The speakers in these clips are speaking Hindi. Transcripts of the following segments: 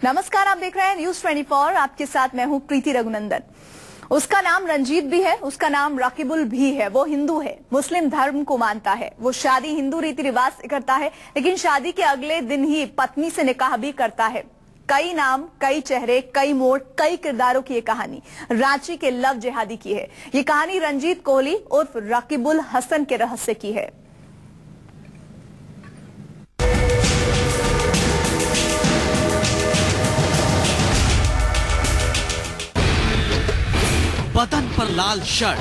नमस्कार, आप देख रहे हैं न्यूज 24। आपके साथ मैं हूं प्रीति रघुनंदन। उसका नाम रंजीत भी है, उसका नाम रकीबुल भी है। वो हिंदू है, मुस्लिम धर्म को मानता है। वो शादी हिंदू रीति रिवाज से करता है, लेकिन शादी के अगले दिन ही पत्नी से निकाह भी करता है। कई नाम, कई चेहरे, कई मोड़, कई किरदारों की ये कहानी रांची के लव जिहादी की है। ये कहानी रंजीत कोहली उर्फ रकीबुल हसन के रहस्य की है। बदन पर लाल शर्ट,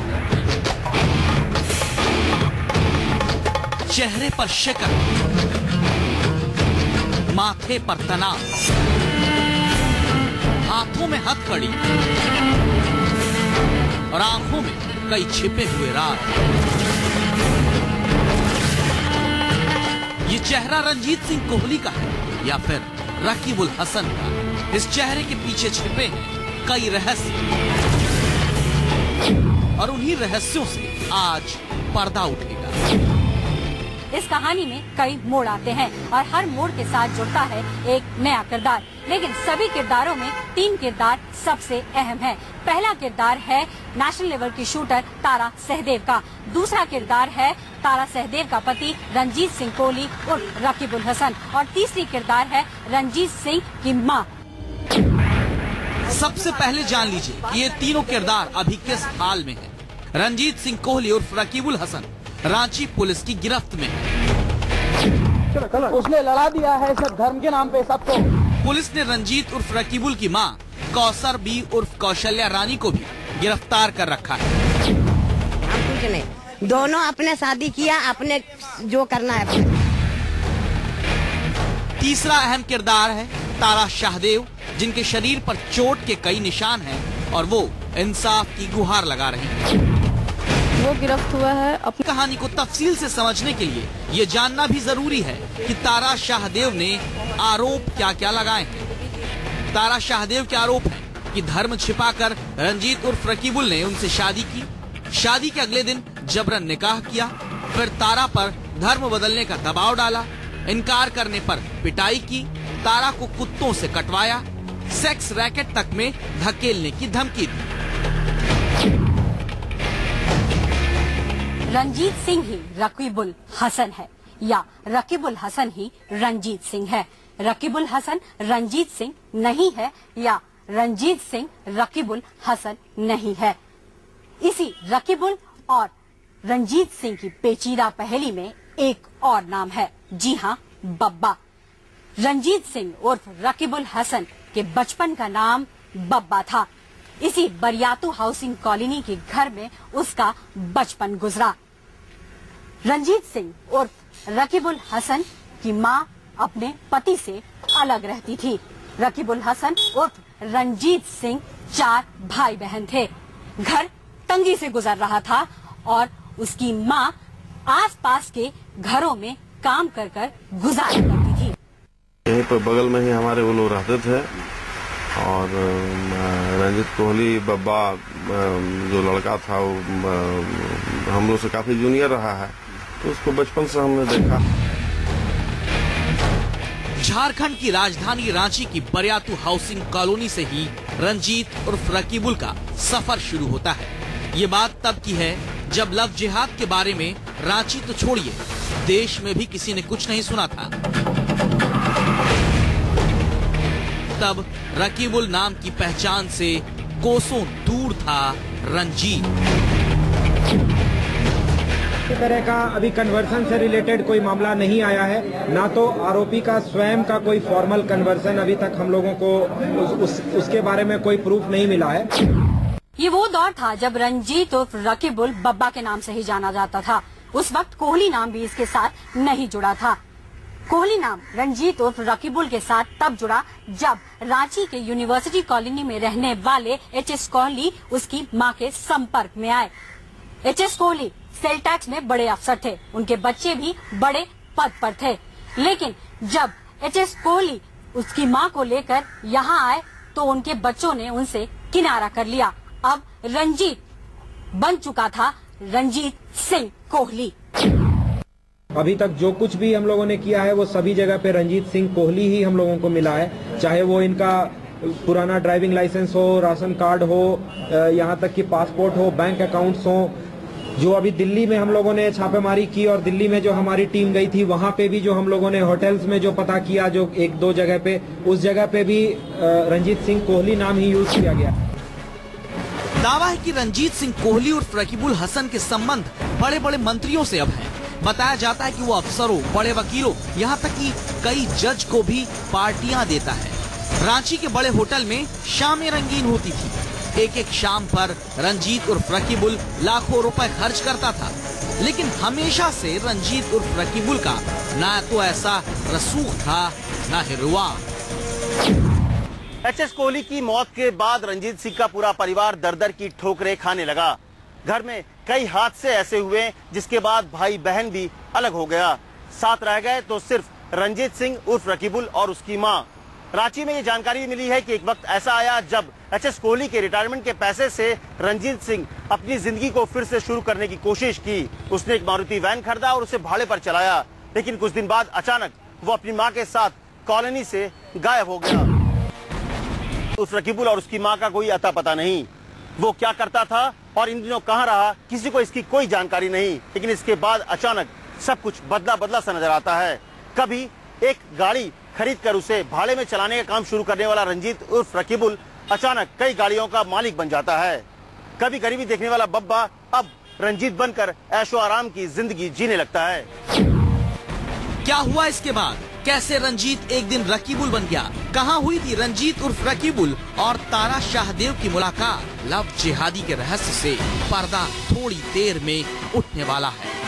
चेहरे पर शिकन, माथे पर तनाव, हाथों में हथकड़ी और आंखों में कई छिपे हुए राज। ये चेहरा रंजीत सिंह कोहली का है या फिर रकीबुल हसन का? इस चेहरे के पीछे छिपे हैं कई रहस्य और उन्हीं रहस्यों से आज पर्दा उठेगा। इस कहानी में कई मोड़ आते हैं और हर मोड़ के साथ जुड़ता है एक नया किरदार, लेकिन सभी किरदारों में 3 किरदार सबसे अहम है। पहला किरदार है नेशनल लेवल की शूटर तारा सहदेव का। दूसरा किरदार है तारा सहदेव का पति रंजीत सिंह कोहली उर्फ रकीबुल हसन और तीसरी किरदार है रंजीत सिंह की माँ। सबसे पहले जान लीजिए कि ये तीनों किरदार अभी किस हाल में हैं। रंजीत सिंह कोहली उर्फ रकीबुल हसन रांची पुलिस की गिरफ्त में है। उसने लड़ा दिया है सब धर्म के नाम पे सबको। पुलिस ने रंजीत उर्फ रकीबुल की मां कौसर बी उर्फ कौशल्या रानी को भी गिरफ्तार कर रखा है। हम कुछ नहीं, दोनों अपने शादी किया, अपने जो करना है। तीसरा अहम किरदार है तारा शाहदेव, जिनके शरीर पर चोट के कई निशान हैं और वो इंसाफ की गुहार लगा रही हैं। वो गिरफ्त हुआ है। अपनी कहानी को तफसील से समझने के लिए ये जानना भी जरूरी है कि तारा शाहदेव ने आरोप क्या क्या लगाए हैं। तारा शाहदेव के आरोप हैं कि धर्म छिपाकर रंजीत उर्फ रकीबुल ने उनसे शादी की, शादी के अगले दिन जबरन निकाह किया, फिर तारा पर धर्म बदलने का दबाव डाला, इनकार करने पर पिटाई की, तारा को कुत्तों से कटवाया, सेक्स रैकेट तक में धकेलने की धमकी दी। रंजीत सिंह ही रकीबुल हसन है या रकीबुल हसन ही रंजीत सिंह है? रकीबुल हसन रंजीत सिंह नहीं है या रंजीत सिंह रकीबुल हसन नहीं है? इसी रकीबुल और रंजीत सिंह की पेचीदा पहेली में एक और नाम है। जी हाँ, बब्बा। रंजीत सिंह उर्फ रकीबुल हसन के बचपन का नाम बब्बा था। इसी बरियातू हाउसिंग कॉलोनी के घर में उसका बचपन गुजरा। रंजीत सिंह उर्फ रकीबुल हसन की मां अपने पति से अलग रहती थी। रकीबुल हसन उर्फ रंजीत सिंह 4 भाई बहन थे। घर तंगी से गुजर रहा था और उसकी मां आसपास के घरों में काम कर कर गुजारा करती थी। यहीं पर बगल में ही हमारे वो लोग रहते थे और रंजीत कोहली बब्बा जो लड़का था वो हम लोग से काफी जूनियर रहा है, तो उसको बचपन से हमने देखा। झारखंड की राजधानी रांची की बरियातू हाउसिंग कॉलोनी से ही रंजीत उर्फ रकीबुल का सफर शुरू होता है। ये बात तब की है जब लव जिहाद के बारे में रांची तो छोड़िए, देश में भी किसी ने कुछ नहीं सुना था। तब रकीबुल नाम की पहचान से कोसों दूर था रंजीत। इस तरह का अभी कन्वर्सन से रिलेटेड कोई मामला नहीं आया है, ना तो आरोपी का स्वयं का कोई फॉर्मल कन्वर्सन अभी तक हम लोगों को उसके बारे में कोई प्रूफ नहीं मिला है। ये वो दौर था जब रंजीत उर्फ रकीबुल बब्बा के नाम से ही जाना जाता था। उस वक्त कोहली नाम भी इसके साथ नहीं जुड़ा था। कोहली नाम रंजीत उर्फ रकीबुल के साथ तब जुड़ा जब रांची के यूनिवर्सिटी कॉलोनी में रहने वाले एच.एस. कोहली उसकी मां के संपर्क में आए। एच.एस. कोहली सेल टैक्स में बड़े अफसर थे, उनके बच्चे भी बड़े पद पर थे। लेकिन जब एच.एस. कोहली उसकी मां को लेकर यहाँ आए तो उनके बच्चों ने उनसे किनारा कर लिया। अब रंजीत बन चुका था रंजीत सिंह कोहली। अभी तक जो कुछ भी हम लोगों ने किया है वो सभी जगह पे रंजीत सिंह कोहली ही हम लोगों को मिला है, चाहे वो इनका पुराना ड्राइविंग लाइसेंस हो, राशन कार्ड हो, यहाँ तक कि पासपोर्ट हो, बैंक अकाउंट्स हो। जो अभी दिल्ली में हम लोगों ने छापेमारी की और दिल्ली में जो हमारी टीम गई थी वहाँ पे भी जो हम लोगों ने होटल्स में जो पता किया, जो एक दो जगह पे, उस जगह पे भी रंजीत सिंह कोहली नाम ही यूज किया गया। दावा है कि रंजीत सिंह कोहली और रकीबुल हसन के संबंध बड़े बड़े मंत्रियों से अब हैं। बताया जाता है कि वो अफसरों, बड़े वकीलों, यहाँ तक कि कई जज को भी पार्टियां देता है। रांची के बड़े होटल में शामें रंगीन होती थी। एक एक शाम पर रंजीत उर्फ रकीबुल लाखों रुपए खर्च करता था, लेकिन हमेशा से रंजीत उर्फ रकीबुल का ना तो ऐसा रसूख था, ना ही रुआ। एचएस कोहली की मौत के बाद रंजीत सिंह का पूरा परिवार दर दर की ठोकरें खाने लगा। घर में कई हादसे ऐसे हुए जिसके बाद भाई बहन भी अलग हो गया। साथ रह गए तो सिर्फ रंजीत सिंह उर्फ रकीबुल और उसकी मां। रांची में ये जानकारी मिली है कि एक वक्त ऐसा आया जब एचएस कोहली के रिटायरमेंट के पैसे से रंजीत सिंह अपनी जिंदगी को फिर से शुरू करने की कोशिश की। उसने एक मारुति वैन खरीदा और उसे भाड़े पर चलाया, लेकिन कुछ दिन बाद अचानक वो अपनी माँ के साथ कॉलोनी से गायब हो गया। उस रकीबुल और उसकी माँ का कोई अता पता नहीं। वो क्या करता था और इन दिनों कहाँ रहा, किसी को इसकी कोई जानकारी नहीं। लेकिन इसके बाद अचानक सब कुछ बदला बदला सा नजर आता है। कभी एक गाड़ी खरीद कर उसे भाड़े में चलाने का काम शुरू करने वाला रंजीत उर्फ रकीबुल अचानक कई गाड़ियों का मालिक बन जाता है। कभी गरीबी देखने वाला बब्बा अब रंजीत बनकर ऐशो आराम की जिंदगी जीने लगता है। क्या हुआ इसके बाद? कैसे रंजीत एक दिन रकीबुल बन गया? कहाँ हुई थी रंजीत उर्फ रकीबुल और तारा शाहदेव की मुलाकात? लव जिहादी के रहस्य से पर्दा थोड़ी देर में उठने वाला है।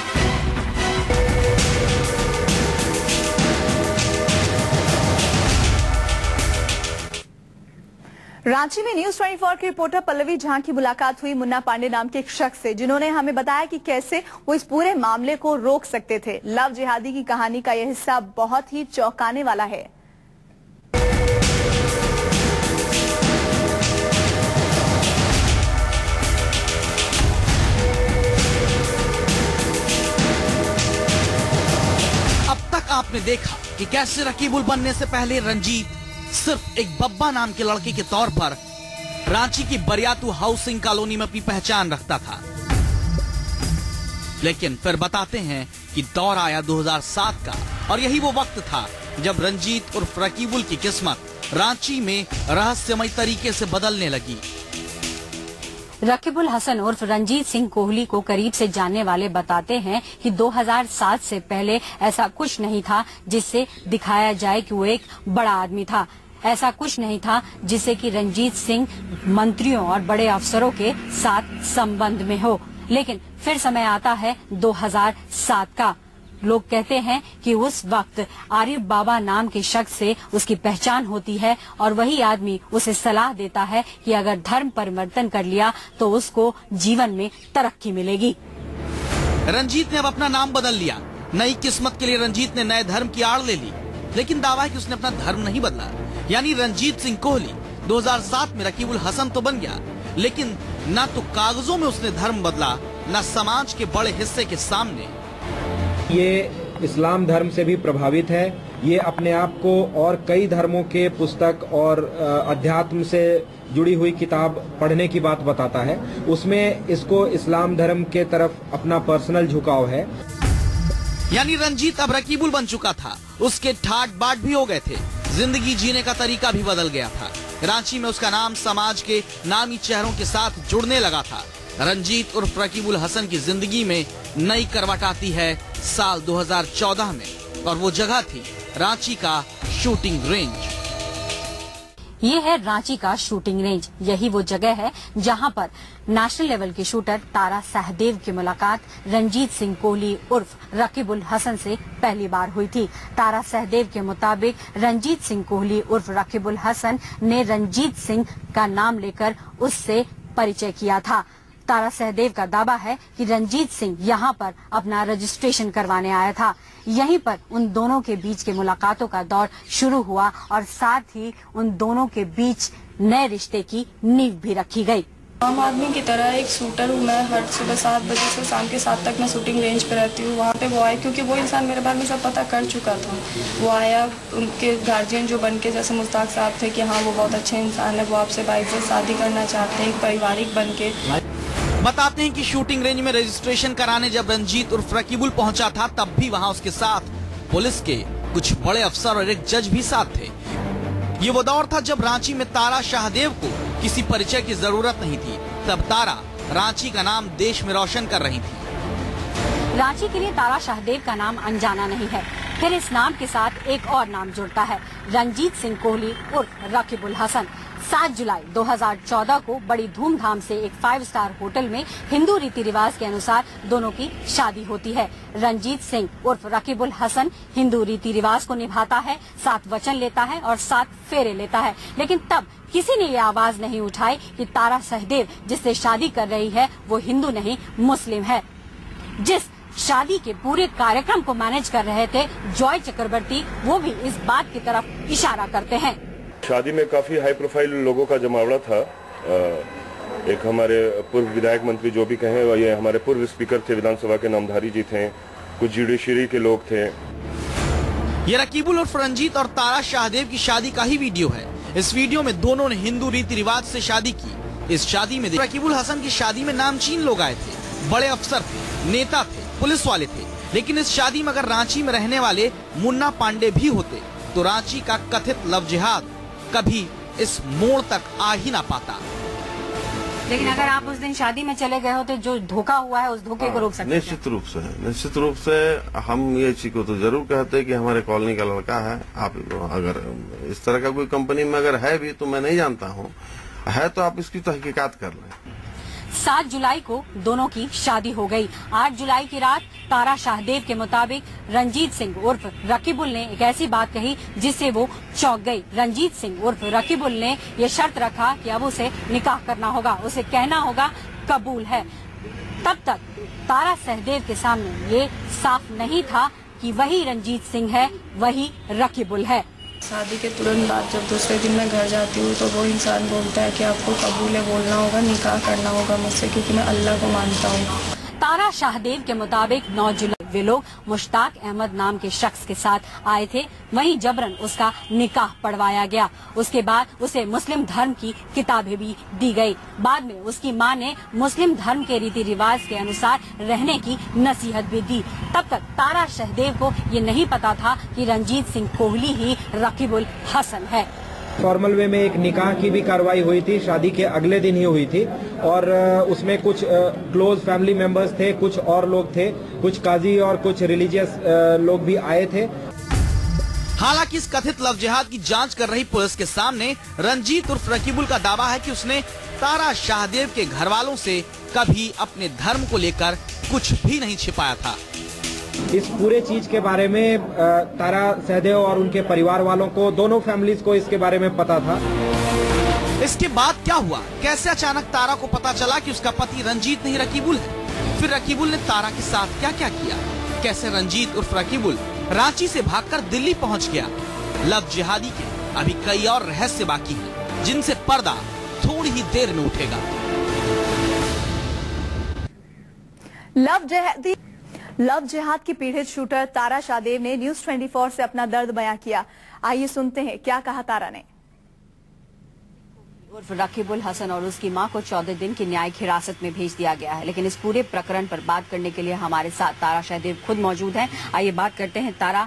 रांची में न्यूज 24 के रिपोर्टर पल्लवी झा की मुलाकात हुई मुन्ना पांडे नाम के एक शख्स से, जिन्होंने हमें बताया कि कैसे वो इस पूरे मामले को रोक सकते थे। लव जिहादी की कहानी का यह हिस्सा बहुत ही चौंकाने वाला है। अब तक आपने देखा कि कैसे रकीबुल बनने से पहले रंजीत सिर्फ एक बब्बा नाम के लड़के के तौर पर रांची की बरियातू हाउसिंग कॉलोनी में अपनी पहचान रखता था। लेकिन फिर बताते हैं कि दौर आया 2007 का, और यही वो वक्त था जब रंजीत उर्फ रकीबुल की किस्मत रांची में रहस्यमय तरीके से बदलने लगी। रकीबुल हसन उर्फ रंजीत सिंह कोहली को करीब से जानने वाले बताते हैं कि 2007 से पहले ऐसा कुछ नहीं था जिससे दिखाया जाए कि वो एक बड़ा आदमी था। ऐसा कुछ नहीं था जिससे कि रंजीत सिंह मंत्रियों और बड़े अफसरों के साथ संबंध में हो। लेकिन फिर समय आता है 2007 का। लोग कहते हैं कि उस वक्त आरिफ बाबा नाम के शख्स से उसकी पहचान होती है और वही आदमी उसे सलाह देता है कि अगर धर्म परिवर्तन कर लिया तो उसको जीवन में तरक्की मिलेगी। रंजीत ने अब अपना नाम बदल लिया। नई किस्मत के लिए रंजीत ने नए धर्म की आड़ ले ली, लेकिन दावा है कि उसने अपना धर्म नहीं बदला। यानी रंजीत सिंह कोहली 2007 में रकीबुल हसन तो बन गया, लेकिन न तो कागजों में उसने धर्म बदला, न समाज के बड़े हिस्से के सामने। ये इस्लाम धर्म से भी प्रभावित है। ये अपने आप को और कई धर्मों के पुस्तक और अध्यात्म से जुड़ी हुई किताब पढ़ने की बात बताता है। उसमें इसको इस्लाम धर्म के तरफ अपना पर्सनल झुकाव है। यानी रंजीत अब रकीबुल बन चुका था। उसके ठाट बाट भी हो गए थे, जिंदगी जीने का तरीका भी बदल गया था। रांची में उसका नाम समाज के नामी चेहरों के साथ जुड़ने लगा था। रंजीत उर्फ रकीबुल हसन की जिंदगी में नई करवट आती है साल 2014 में, और वो जगह थी रांची का शूटिंग रेंज। ये है रांची का शूटिंग रेंज। यही वो जगह है जहां पर नेशनल लेवल के शूटर तारा शाहदेव की मुलाकात रंजीत सिंह कोहली उर्फ रकीबुल हसन से पहली बार हुई थी। तारा शाहदेव के मुताबिक रंजीत सिंह कोहली उर्फ रकीबुल हसन ने रंजीत सिंह का नाम लेकर उससे परिचय किया था। तारा शाहदेव का दावा है कि रंजीत सिंह यहां पर अपना रजिस्ट्रेशन करवाने आया था। यहीं पर उन दोनों के बीच के मुलाकातों का दौर शुरू हुआ और साथ ही उन दोनों के बीच नए रिश्ते की नींव भी रखी गई। आम आदमी की तरह एक शूटर हूँ मैं। हर सुबह 7 बजे से शाम के 7 तक मैं शूटिंग रेंज पे रहती हूँ। वहाँ पे वो आए क्योंकि वो इंसान मेरे बारे में सब पता कर चुका था। वो आया, उनके गार्जियन जो बन के जैसे मुश्ताक साहब थे कि हाँ वो बहुत अच्छे इंसान है, वो आपसे बाइज्जत शादी करना चाहते हैं एक पारिवारिक बन के। बताते हैं कि शूटिंग रेंज में रजिस्ट्रेशन कराने जब रंजीत उर्फ रकीबुल पहुंचा था, तब भी वहां उसके साथ पुलिस के कुछ बड़े अफसर और एक जज भी साथ थे। ये वो दौर था जब रांची में तारा शाहदेव को किसी परिचय की जरूरत नहीं थी। तब तारा रांची का नाम देश में रोशन कर रही थी। रांची के लिए तारा शाहदेव का नाम अनजाना नहीं है। फिर इस नाम के साथ एक और नाम जुड़ता है, रंजीत सिंह कोहली उर्फ रकीबुल हसन। 7 जुलाई 2014 को बड़ी धूमधाम से एक 5 स्टार होटल में हिंदू रीति रिवाज के अनुसार दोनों की शादी होती है। रंजीत सिंह उर्फ रकीबुल हसन हिंदू रीति रिवाज को निभाता है, 7 वचन लेता है और 7 फेरे लेता है। लेकिन तब किसी ने ये आवाज नहीं उठाई कि तारा शाहदेव जिससे शादी कर रही है वो हिंदू नहीं मुस्लिम है। जिस शादी के पूरे कार्यक्रम को मैनेज कर रहे थे जॉय चक्रवर्ती, वो भी इस बात की तरफ इशारा करते हैं। शादी में काफी हाई प्रोफाइल लोगों का जमावड़ा था। एक हमारे पूर्व विधायक मंत्री जो भी कहें, ये हमारे पूर्व स्पीकर थे विधानसभा के नामधारी जी थे, कुछ जुडिशरी के लोग थे। ये रकीबुल उर्फ रंजीत और तारा शाहदेव की शादी का ही वीडियो है। इस वीडियो में दोनों ने हिंदू रीति रिवाज से शादी की। इस शादी में रकीबुल हसन की शादी में नामचीन लोग आए थे, बड़े अफसर थे, नेता थे, पुलिस वाले थे। लेकिन इस शादी में अगर रांची में रहने वाले मुन्ना पांडे भी होते तो रांची का कथित लव जिहाद कभी इस मोड़ तक आ ही ना पाता। लेकिन अगर आप उस दिन शादी में चले गए होते, जो धोखा हुआ है उस धोखे को रोक सकते हैं। निश्चित रूप से हम ये चीज को तो जरूर कहते हैं कि हमारे कॉलोनी का लड़का है। आप अगर इस तरह का कोई कंपनी में अगर है भी तो मैं नहीं जानता हूँ, है तो आप इसकी तहकीकात कर लें। 7 जुलाई को दोनों की शादी हो गई। 8 जुलाई की रात तारा शाहदेव के मुताबिक रंजीत सिंह उर्फ रकीबुल ने एक ऐसी बात कही जिससे वो चौंक गई। रंजीत सिंह उर्फ रकीबुल ने ये शर्त रखा कि अब उसे निकाह करना होगा, उसे कहना होगा कबूल है। तब तक तारा शाहदेव के सामने ये साफ नहीं था कि वही रंजीत सिंह है, वही रकीबुल है। शादी के तुरंत बाद जब दूसरे दिन मैं घर जाती हूँ तो वो इंसान बोलता है कि आपको कबूल है बोलना होगा, निकाह करना होगा मुझसे, क्योंकि मैं अल्लाह को मानता हूँ। तारा शाहदेव के मुताबिक 9 जुलाई वे लोग मुश्ताक अहमद नाम के शख्स के साथ आए थे। वहीं जबरन उसका निकाह पढ़वाया गया। उसके बाद उसे मुस्लिम धर्म की किताबें भी दी गई। बाद में उसकी मां ने मुस्लिम धर्म के रीति रिवाज के अनुसार रहने की नसीहत भी दी। तब तक तारा शाहदेव को ये नहीं पता था कि रंजीत सिंह कोहली ही रकीबुल हसन है। फॉर्मल वे में एक निकाह की भी कार्रवाई हुई थी, शादी के अगले दिन ही हुई थी और उसमें कुछ क्लोज फैमिली मेंबर्स थे, कुछ और लोग थे, कुछ काजी और कुछ रिलीजियस लोग भी आए थे। हालांकि इस कथित लव जिहाद की जांच कर रही पुलिस के सामने रंजीत उर्फ रकीबुल का दावा है कि उसने तारा शाहदेव के घर वालों से कभी अपने धर्म को लेकर कुछ भी नहीं छिपाया था। इस पूरे चीज के बारे में तारा शाहदेव और उनके परिवार वालों को, दोनों फैमिलीज को इसके बारे में पता था। इसके बाद क्या हुआ? कैसे अचानक तारा को पता चला कि उसका पति रंजीत नहीं रकीबुल है? फिर रकीबुल ने तारा के साथ क्या क्या किया? कैसे रंजीत उर्फ रकीबुल रांची से भागकर दिल्ली पहुंच गया? लव जिहादी के अभी कई और रहस्य बाकी हैं, जिनसे पर्दा थोड़ी ही देर में उठेगा। लव जिहाद की पीड़ित शूटर तारा शाहदेव ने न्यूज 24 से अपना दर्द बयां किया। आइए सुनते हैं क्या कहा तारा ने। उर्फ रकीबुल हसन और उसकी मां को 14 दिन की न्यायिक हिरासत में भेज दिया गया है। लेकिन इस पूरे प्रकरण पर बात करने के लिए हमारे साथ तारा शाहदेव खुद मौजूद हैं। आइए बात करते हैं। तारा,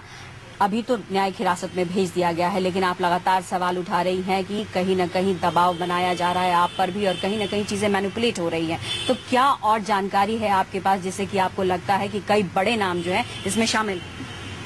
अभी तो न्यायिक हिरासत में भेज दिया गया है, लेकिन आप लगातार सवाल उठा रही हैं कि कहीं न कहीं दबाव बनाया जा रहा है आप पर भी और कहीं न कहीं चीजें मैनिपुलेट हो रही हैं। तो क्या और जानकारी है आपके पास जिससे कि आपको लगता है कि कई बड़े नाम जो हैं इसमें शामिल?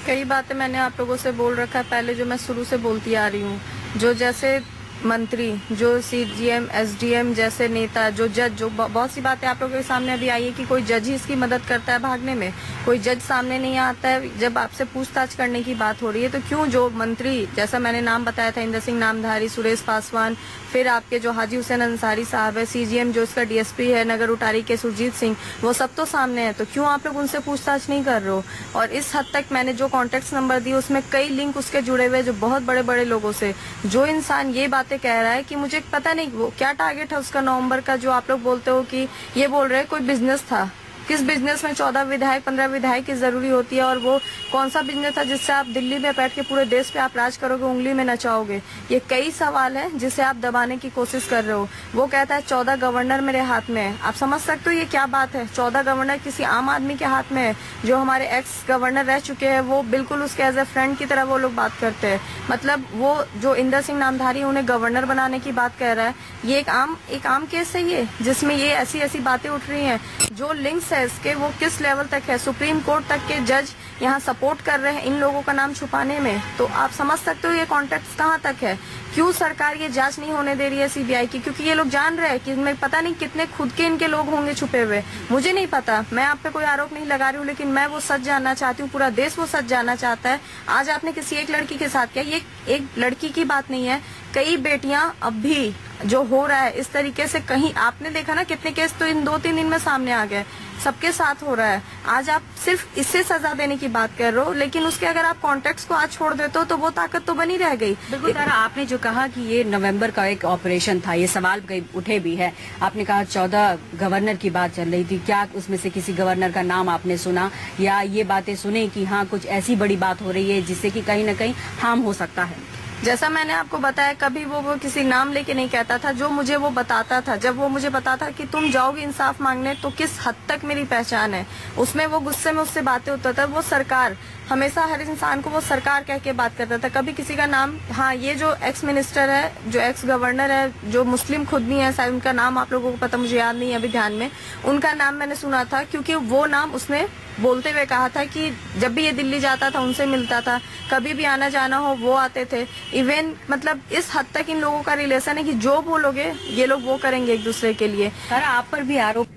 कई बातें मैंने आप लोगों से बोल रखा है पहले, जो मैं शुरू से बोलती आ रही हूँ। जो जैसे मंत्री, जो सीजीएम, एसडीएम जैसे नेता, जो जज, जो बहुत सी बातें आप लोगों के सामने अभी आई है कि कोई जज ही इसकी मदद करता है भागने में, कोई जज सामने नहीं आता है। जब आपसे पूछताछ करने की बात हो रही है तो क्यों जो मंत्री, जैसा मैंने नाम बताया था, इंद्र सिंह नामधारी, सुरेश पासवान, फिर आपके जो हाजी हुसैन अंसारी साहब है, सीजीएम जो इसका डीएसपी है नगर उटारी के सुरजीत सिंह, वो सब तो सामने है। तो क्यों आप लोग उनसे पूछताछ नहीं कर रहे हो? और इस हद तक मैंने जो कॉन्टेक्ट नंबर दिए उसमें कई लिंक उसके जुड़े हुए जो बहुत बड़े बड़े लोगों से, जो इंसान ये बात बातें कह रहा है कि मुझे पता नहीं वो क्या टारगेट है उसका नवंबर का, जो आप लोग बोलते हो कि ये बोल रहे हैं कोई बिजनेस था। किस बिजनेस में 14 विधायक 15 विधायक की जरूरी होती है, और वो कौन सा बिजनेस था जिससे आप दिल्ली में बैठ के पूरे देश पे आप राज करोगे, उंगली में नचाओगे? ये कई सवाल है जिसे आप दबाने की कोशिश कर रहे हो। वो कहता है 14 गवर्नर मेरे हाथ में है। आप समझ सकते हो ये क्या बात है? 14 गवर्नर किसी आम आदमी के हाथ में है। जो हमारे एक्स गवर्नर रह चुके हैं वो बिल्कुल उसके एज ए फ्रेंड की तरह वो लोग बात करते हैं। मतलब वो जो इंदर सिंह नामधारी उन्हें गवर्नर बनाने की बात कह रहा है, ये एक आम केस है ये, जिसमें ये ऐसी बातें उठ रही हैं। जो लिंक्स है इसके वो किस लेवल तक है, सुप्रीम कोर्ट तक के जज यहाँ सपोर्ट कर रहे हैं इन लोगों का नाम छुपाने में। तो आप समझ सकते हो ये कॉन्टेक्स्ट कहाँ तक है। क्यों सरकार ये जांच नहीं होने दे रही है सीबीआई की? क्योंकि ये लोग जान रहे हैं कि इनमें पता नहीं कितने खुद के इनके लोग होंगे छुपे हुए। मुझे नहीं पता, मैं आप पे कोई आरोप नहीं लगा रही हूँ, लेकिन मैं वो सच जानना चाहती हूँ, पूरा देश वो सच जानना चाहता है। आज आपने किसी एक लड़की के साथ किया, ये एक लड़की की बात नहीं है, कई बेटियां अब भी जो हो रहा है इस तरीके से, कहीं आपने देखा ना कितने केस तो इन 2-3 दिन में सामने आ गए, सबके साथ हो रहा है। आज आप सिर्फ इससे सजा देने की बात कर रहे हो, लेकिन उसके अगर आप कॉन्टेक्स्ट को आज छोड़ देते हो तो वो ताकत तो बनी रह गई। बिल्कुल तारा, आपने जो कहा कि ये नवंबर का एक ऑपरेशन था, ये सवाल कई उठे भी है। आपने कहा 14 गवर्नर की बात चल रही थी, क्या उसमें से किसी गवर्नर का नाम आपने सुना, या ये बातें सुने कि हाँ कुछ ऐसी बड़ी बात हो रही है जिससे कि कहीं न कहीं हार्म हो सकता है? जैसा मैंने आपको बताया, कभी वो किसी नाम लेके नहीं कहता था। जो मुझे वो बताता था, जब वो मुझे बताता था कि तुम जाओगे इंसाफ मांगने, तो किस हद तक मेरी पहचान है, उसमें वो गुस्से में उससे बातें होता था। वो सरकार, हमेशा हर इंसान को वो सरकार कह के बात करता था, कभी किसी का नाम। हाँ, ये जो एक्स मिनिस्टर है, जो एक्स गवर्नर है, जो मुस्लिम खुद नहीं है, शायद उनका नाम आप लोगों को पता, मुझे याद नहीं है अभी ध्यान में, उनका नाम मैंने सुना था, क्योंकि वो नाम उसने बोलते हुए कहा था कि जब भी ये दिल्ली जाता था उनसे मिलता था, कभी भी आना जाना हो वो आते थे। इवन मतलब इस हद तक इन लोगों का रिलेशन है कि जो बोलोगे ये लोग वो करेंगे एक दूसरे के लिए। आप पर भी आरोप